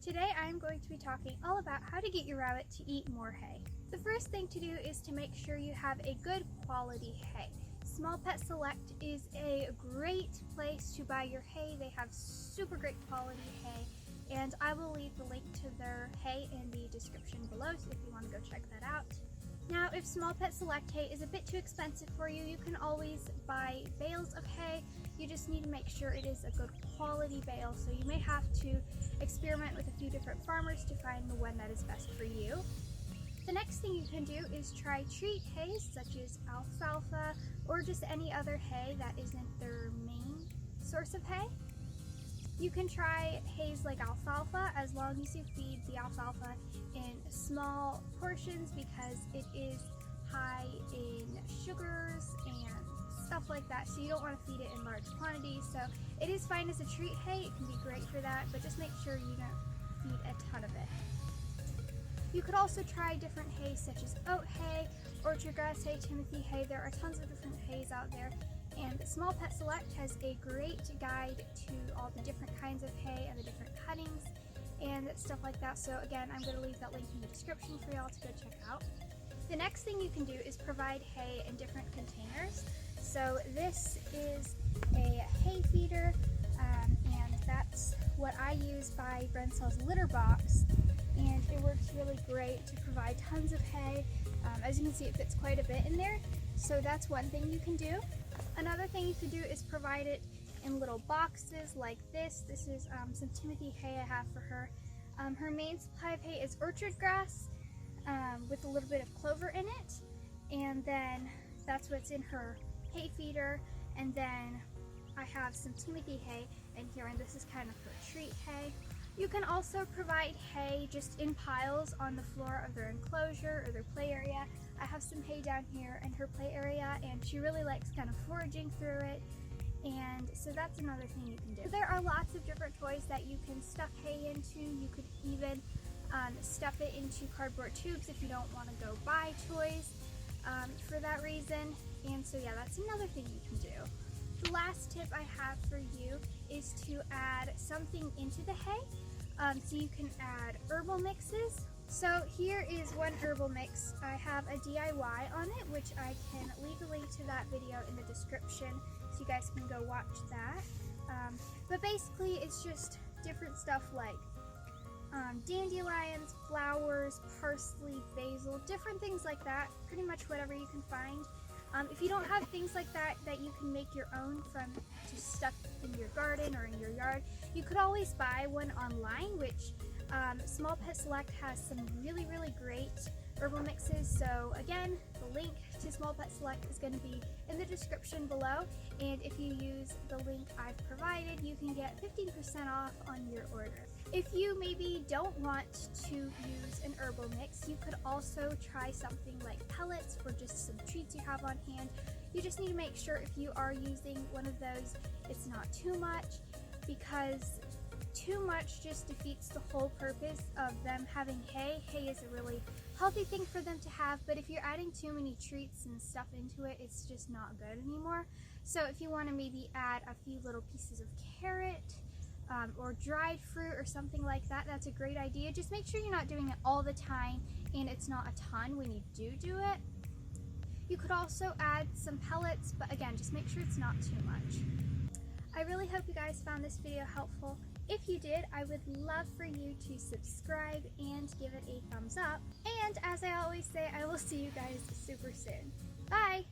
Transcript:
Today I'm going to be talking all about how to get your rabbit to eat more hay. The first thing to do is to make sure you have a good quality hay. Small Pet Select is a great place to buy your hay. They have super great quality hay, and I will leave the link to their hay in the description below, so if you want to go check that out. Now, if Small Pet Select hay is a bit too expensive for you, you can always buy bales of hay. You just need to make sure it is a good quality bale, so you may have to experiment with a few different farmers to find the one that is best for you. The next thing you can do is try treat hays such as alfalfa or just any other hay that isn't their main source of hay. You can try hays like alfalfa as long as you feed the alfalfa in small portions, because it is high in sugars and stuff like that, so you don't want to feed it in large quantities. So it is fine as a treat hay, it can be great for that, but just make sure you don't feed a ton of it. You could also try different hays such as oat hay, orchard grass hay, timothy hay. There are tons of different hays out there, and Small Pet Select has a great guide to all the different kinds of hay and the different cuttings and stuff like that. So again, I'm going to leave that link in the description for y'all to go check out. The next thing you can do is provide hay in different containers. So this is a hay feeder, and that's what I use by Brensel's litter box, and it works really great to provide tons of hay. As you can see, it fits quite a bit in there, so that's one thing you can do. Another thing you can do is provide it in little boxes like this. This is some timothy hay I have for her. Her main supply of hay is orchard grass with a little bit of clover in it, and then that's what's in her hay feeder. And then I have some timothy hay in here, and this is kind of her treat hay. You can also provide hay just in piles on the floor of their enclosure or their play area. I have some hay down here in her play area, and she really likes kind of foraging through it, and so that's another thing you can do. There are lots of different toys that you can stuff hay into. You could even stuff it into cardboard tubes if you don't want to go buy toys for that reason. And so yeah, that's another thing you can do. The last tip I have for you is to add something into the hay. So you can add herbal mixes. So here is one herbal mix. I have a DIY on it, which I can leave a link to that video in the description, so you guys can go watch that. But basically it's just different stuff like dandelions, flowers, parsley, basil, different things like that, pretty much whatever you can find. If you don't have things like that you can make your own from just stuff in your garden or in your yard, you could always buy one online, which Small Pet Select has some really great herbal mixes. So again, the link to Small Pet Select is going to be in the description below, and if you use the link I've provided, you can get 15% off on your order. If you maybe don't want to use an herbal mix, you could also try something like pellets or just some treats you have on hand. You just need to make sure if you are using one of those, it's not too much, because too much just defeats the whole purpose of them having hay. Hay is a really healthy thing for them to have, but if you're adding too many treats and stuff into it, it's just not good anymore. So if you want to maybe add a few little pieces of carrot or dried fruit or something like that, that's a great idea. Just make sure you're not doing it all the time and it's not a ton when you do it. You could also add some pellets, but again, just make sure it's not too much. I really hope you guys found this video helpful. If you did, I would love for you to subscribe and give it a thumbs up. And as I always say, I will see you guys super soon. Bye!